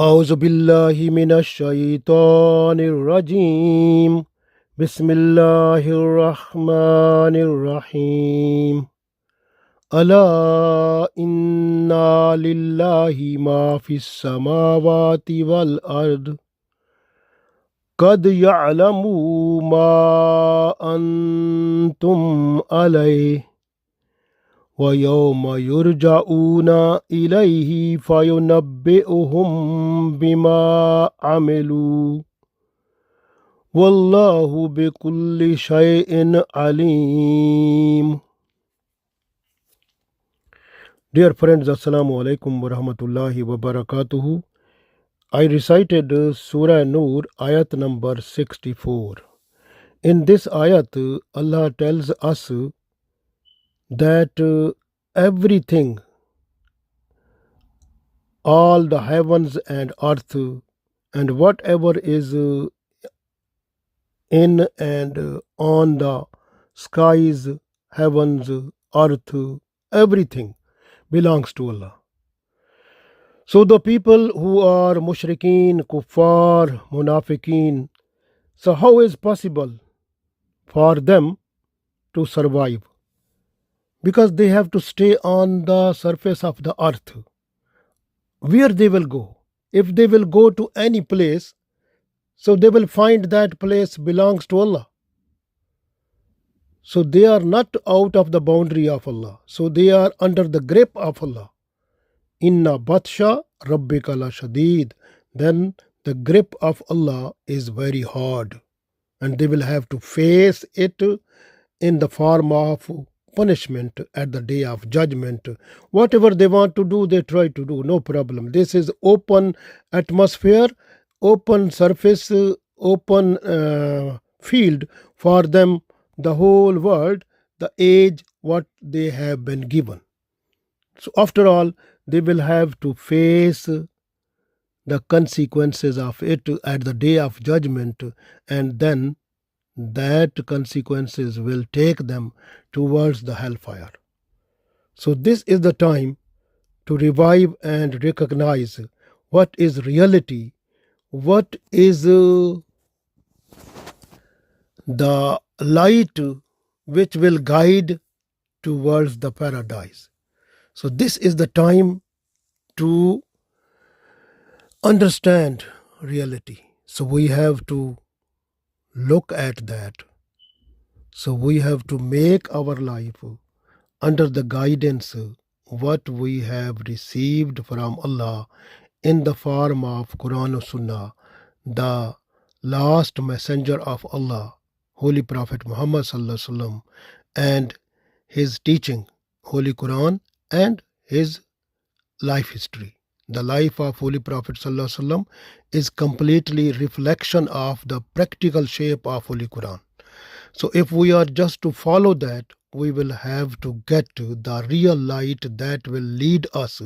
أعوذ بالله من الشيطان الرجيم بسم الله الرحمن الرحيم ألا إن لله ما في السماوات والأرض قد يعلم ما أنتم عليه ويوم يرجعون إليه فينبئهم بما عملوا والله بكل شيء عليم. Dear friends, Assalamu alaikum wa rahmatullahi wa barakatuhu. I recited Surah Noor Ayat number 64. In this ayat, Allah tells us that everything, all the heavens and earth, and whatever is in and on the skies, heavens, earth, everything belongs to Allah. So the people who are mushrikeen, kuffar, munafiqeen, so how is possible for them to survive? Because they have to stay on the surface of the earth. Where they will go? If they will go to any place, so they will find that place belongs to Allah. So they are not out of the boundary of Allah. So they are under the grip of Allah. Inna batsha rabbika la shadid. Then the grip of Allah is very hard. And they will have to face it in the form of punishment at the day of judgment. Whatever they want to do, they try to do, no problem. This is open atmosphere, open surface, open field for them, the whole world, the age what they have been given. So after all, they will have to face the consequences of it at the day of judgment, and then that consequences will take them towards the hellfire. So this is the time to revive and recognize what is reality, what is the light which will guide towards the paradise. So this is the time to understand reality. So we have to look at that. So we have to make our life under the guidance what we have received from Allah in the form of Quran or Sunnah, the last messenger of Allah, Holy Prophet Muhammad Sallallahu Alaihi Wasallam, and his teaching, Holy Quran, and his life history. The life of Holy Prophet Sallallahu Alaihi Wasallam is completely reflection of the practical shape of Holy Quran. So if we are just to follow that, we will have to get to the real light that will lead us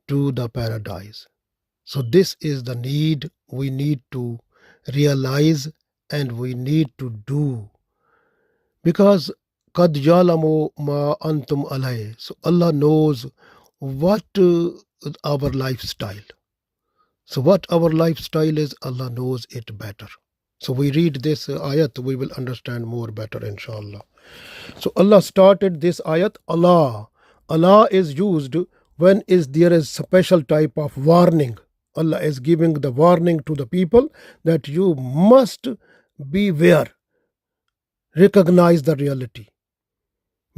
to the paradise. So this is the need we need to realize and we need to do. Because qad ya'lamu ma antum alayh. So Allah knows what our lifestyle. So what our lifestyle is, Allah knows it better. So we read this ayat, we will understand more better, inshallah. So Allah started this ayat, Allah. Allah is used when there is special type of warning. Allah is giving the warning to the people that you must beware. Recognize the reality.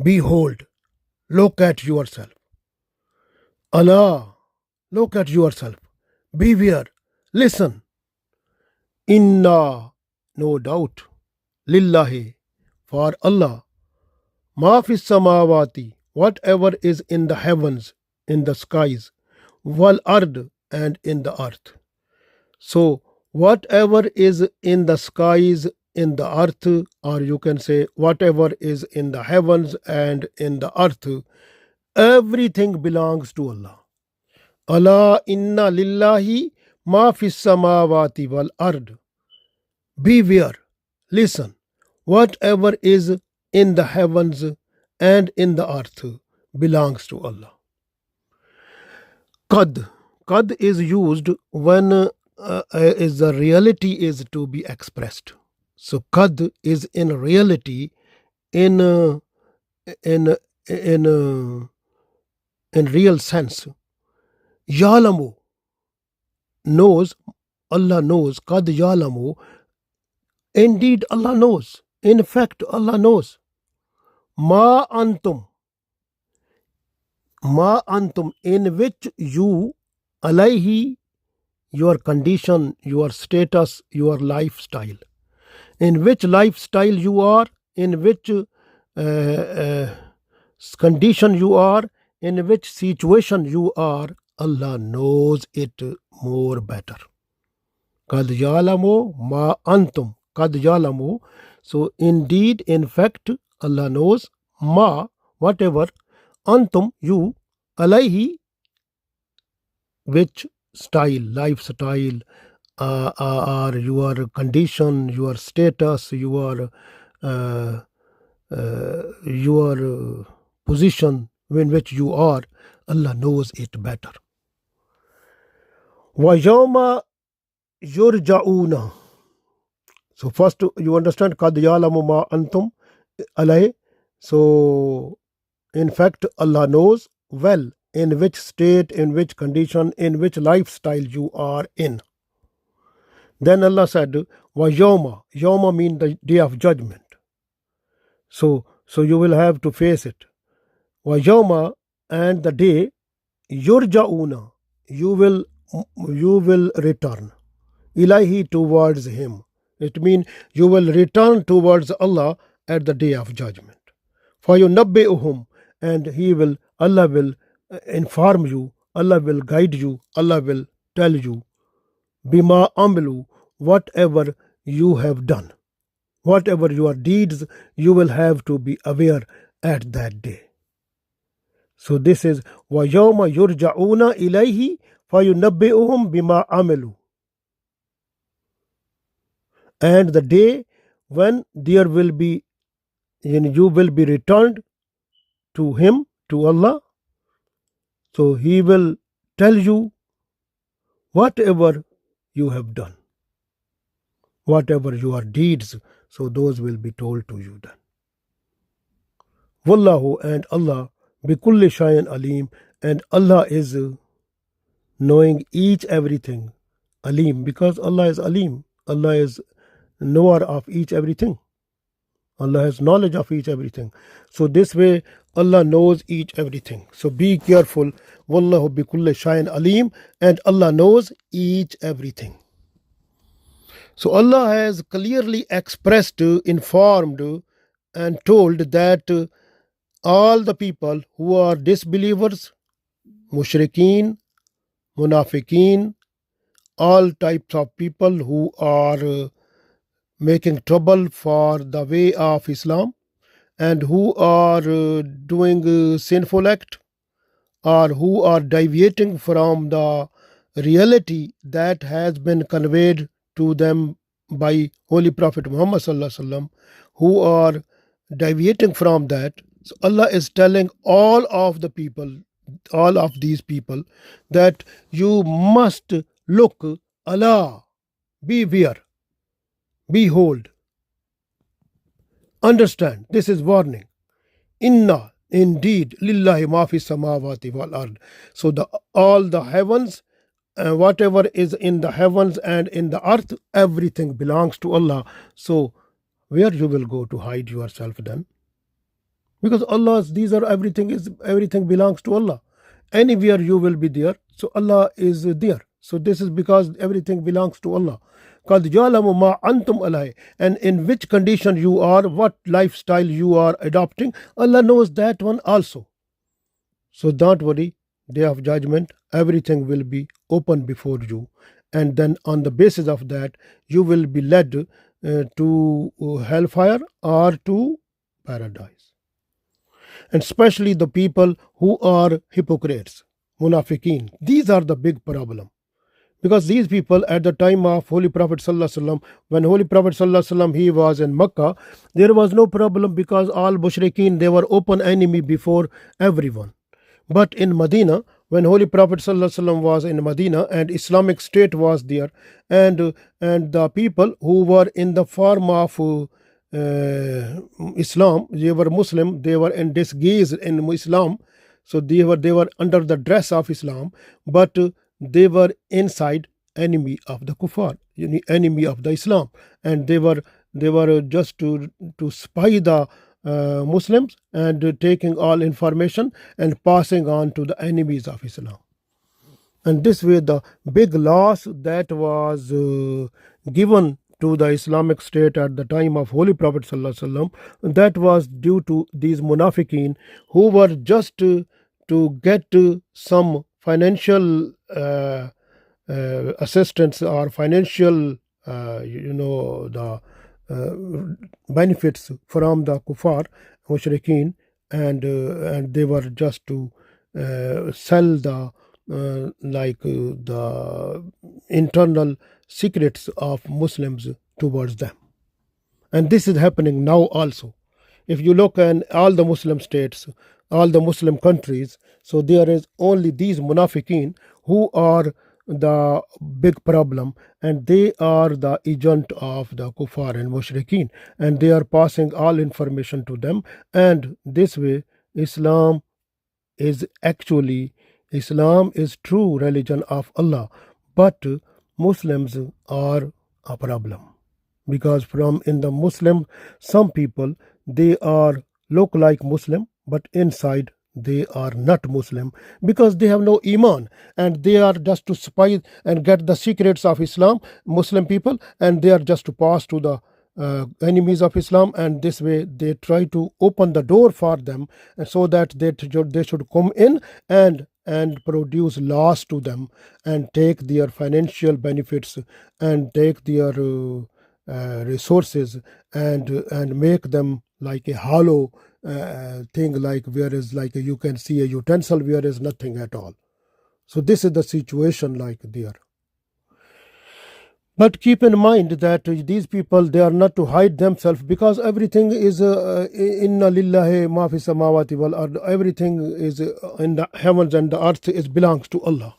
Behold, look at yourself. Allah, look at yourself. Beware. Listen. Inna, no doubt. Lillahi, for Allah. Ma fis samawati, whatever is in the heavens, in the skies. Wal ard, and in the earth. So, whatever is in the skies, in the earth, or you can say whatever is in the heavens and in the earth, everything belongs to Allah. Allah inna lillahi ma fis samawati wal ard. Beware, listen, whatever is in the heavens and in the earth belongs to Allah. Qad, qad is used when is the reality is to be expressed. So qad is in reality in in in in real sense. Yalamu knows, Allah knows. Qad yalamu, indeed Allah knows. In fact, Allah knows. Ma antum, in which you, alayhi, your condition, your status, your lifestyle. In which lifestyle you are, in which condition you are, in which situation you are, Allah knows it more better. Qad ya'lamu ma antum. Qad ya'lamu. So indeed, in fact, Allah knows ma, whatever, antum, you, alayhi, which style, lifestyle, or your condition, your status, your position in which you are, Allah knows it better. وَيَوْمَ يُرْجَعُونَ. So first you understand قَدْ يَعْلَمُ مَا أَنْتُمْ عَلَيْهِ. So in fact Allah knows well in which state, in which condition, in which lifestyle you are in. Then Allah said, وَيَوْمَ. Yawma means the day of judgment. So you will have to face it. وَيَوْمَ, and the day, يُرْجَعُونَ, you will return. Ilahi, towards him. It means you will return towards Allah at the day of judgment. فَيُنَبِّئُهُمْ, and Allah will inform you, Allah will guide you, Allah will tell you, bima amilu, whatever you have done, whatever your deeds, you will have to be aware at that day. So this is وَيَوْمَ يُرْجَعُونَ إِلَيْهِ فَيُنَبِّئُهُمْ بِمَا عَمِلُوا. And the day when there will be, you will be returned to him, to Allah. So he will tell you whatever you have done, whatever your deeds, so those will be told to you then. Wallahu, and Allah, bikulli shayin alim, and Allah is knowing each everything. Alim, because Allah is alim. Allah is knower of each everything. Allah has knowledge of each everything. So this way Allah knows each everything. So be careful. Wallahu bikulli shayin alim, and Allah knows each everything. So Allah has clearly expressed, informed, and told that all the people who are disbelievers, mushrikeen, munafiqeen, all types of people who are making trouble for the way of Islam, and who are doing sinful act, or who are deviating from the reality that has been conveyed to them by Holy Prophet Muhammad sallallahu alaihi wasallam, who are deviating from that. So Allah is telling all of the people, all of these people, that you must look, Allah, beware, behold, understand. This is warning. Inna, indeed, lillahi ma fi samawati wal ard. So all the heavens, whatever is in the heavens and in the earth, everything belongs to Allah. So where you will go to hide yourself then? Because Allah's, these are everything belongs to Allah. Anywhere you will be there, so Allah is there. So this is because everything belongs to Allah. قَدْ يَعْلَمُ مَا أَنْتُمْ عَلَيْهِ, and in which condition you are, what lifestyle you are adopting, Allah knows that one also. So don't worry, day of judgment, everything will be open before you, and then on the basis of that, you will be led to hellfire or to paradise. And especially the people who are hypocrites, munafiqeen, these are the big problem. Because these people at the time of Holy Prophet sallallahu alaihi wasallam, when Holy Prophet sallallahu alaihi wasallam, he was in Makkah, there was no problem because all mushrikeen, they were open enemy before everyone. But in Medina, when Holy Prophet ﷺ was in Medina and Islamic State was there, and the people who were in the form of Islam, they were Muslim, they were in disguise in Islam, so they were under the dress of Islam, but they were inside enemy of the kuffar, enemy of the Islam, and they were just to spy the Muslims and taking all information and passing on to the enemies of Islam. And this way, the big loss that was given to the Islamic State at the time of Holy Prophet ﷺ, that was due to these munafiqeen who were just to get some financial assistance or financial, the benefits from the kuffar, mushrikeen, and they were just to sell the internal secrets of Muslims towards them. And this is happening now also. If you look at all the Muslim states, all the Muslim countries, so there is only these munafiqeen who are the big problem, and they are the agent of the kuffar and mushrikeen, and they are passing all information to them. And this way, Islam Islam is true religion of Allah, but Muslims are a problem, because from in the Muslim, some people, they are look like Muslim, but inside they are not Muslim, because they have no iman, and they are just to spy and get the secrets of Islam, Muslim people, and they are just to pass to the enemies of Islam, and this way they try to open the door for them, so that they should come in and produce loss to them, and take their financial benefits, and take their resources, and make them like a hollow thing, like where is like you can see a utensil where is nothing at all. So this is the situation like there. But keep in mind that these people, they are not to hide themselves, because everything is inna lillahi ma fi samawati wal ard, everything is in the heavens and the earth is belongs to Allah.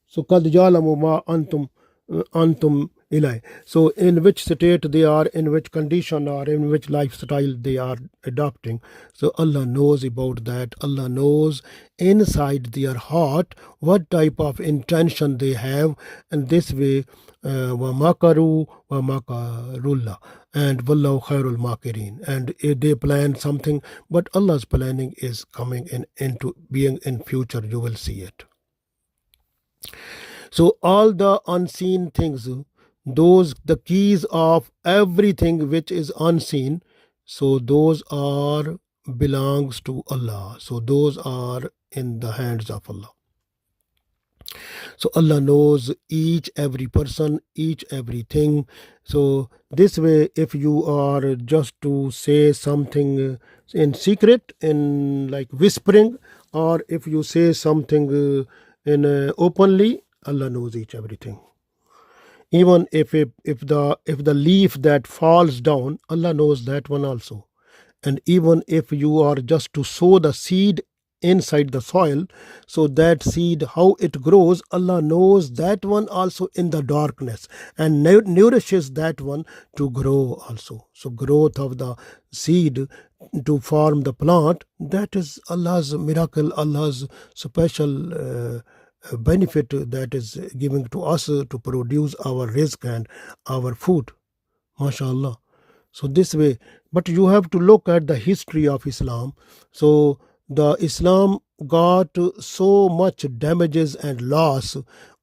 So qad ja'lamu ma antum ilay. So in which state they are, in which condition, or in which lifestyle they are adopting, so Allah knows about that. Allah knows inside their heart what type of intention they have, and this way wa makaru wa makarullah, and wallahu khairul makirin, and they plan something, but Allah's planning is coming into being in future. You will see it. So all the unseen things, those the keys of everything which is unseen, so those are belongs to Allah. So those are in the hands of Allah. So Allah knows each every person, each everything. So this way, if you are just to say something in secret, in like whispering, or if you say something in openly, Allah knows each everything. Even if the leaf that falls down, Allah knows that one also. And even if you are just to sow the seed inside the soil, so that seed how it grows, Allah knows that one also in the darkness, and nourishes that one to grow also. So growth of the seed to form the plant, that is Allah's miracle, Allah's special benefit that is giving to us to produce our rizq and our food, mashallah. So this way, but you have to look at the history of Islam. So the Islam got so much damages and loss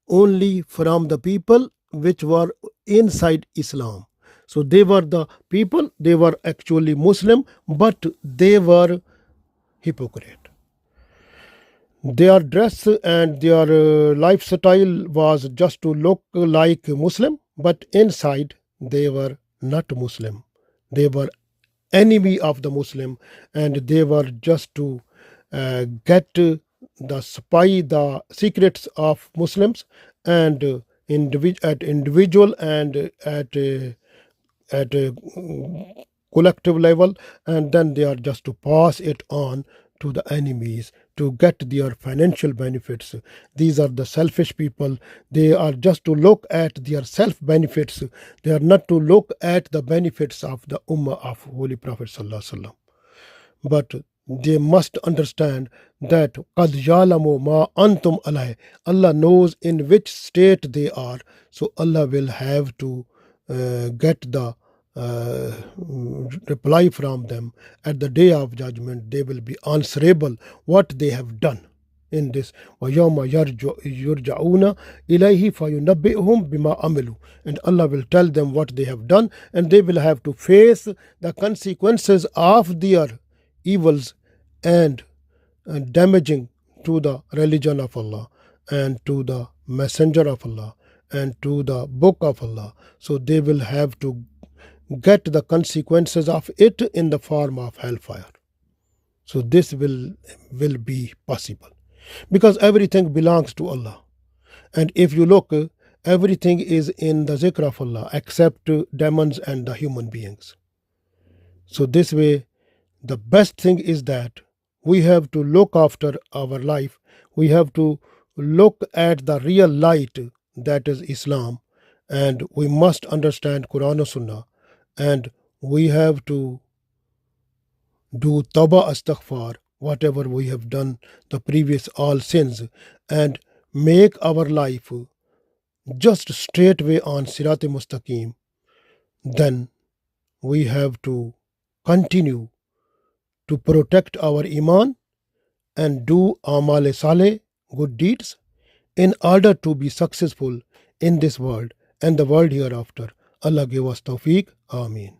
only from the people which were inside Islam. So they were the people, they were actually Muslim, but they were hypocrite. Their dress and their lifestyle was just to look like Muslim, but inside they were not Muslim. They were enemy of the Muslim, and they were just to get the spy the secrets of Muslims, and at individual and at a collective level, and then they are just to pass it on to the enemies to get their financial benefits. These are the selfish people. They are just to look at their self benefits. They are not to look at the benefits of the Ummah of Holy Prophet Sallallahu Alaihi Wasallam. But they must understand that qad ya'lamu ma antum alay. Allah knows in which state they are. So Allah will have to get the reply from them at the day of judgment. They will be answerable what they have done in this. وَيَوْمَ يُرْجَعُونَ إِلَيْهِ فَيُنَبِّئُهُم بِمَا عَمِلُوا. And Allah will tell them what they have done, and they will have to face the consequences of their evils and damaging to the religion of Allah and to the messenger of Allah and to the book of Allah. So they will have to get the consequences of it in the form of hellfire. So this will be possible because everything belongs to Allah. And if you look, everything is in the zikr of Allah except demons and the human beings. So this way, the best thing is that we have to look after our life. We have to look at the real light, that is Islam, and we must understand Quran and Sunnah, and we have to do tawbah astaghfar, whatever we have done, the previous all sins, and make our life just straightway on Sirat Mustaqim. Then we have to continue to protect our iman and do amal saleh, good deeds, in order to be successful in this world and the world hereafter. Allah give us tawfiq. Ameen.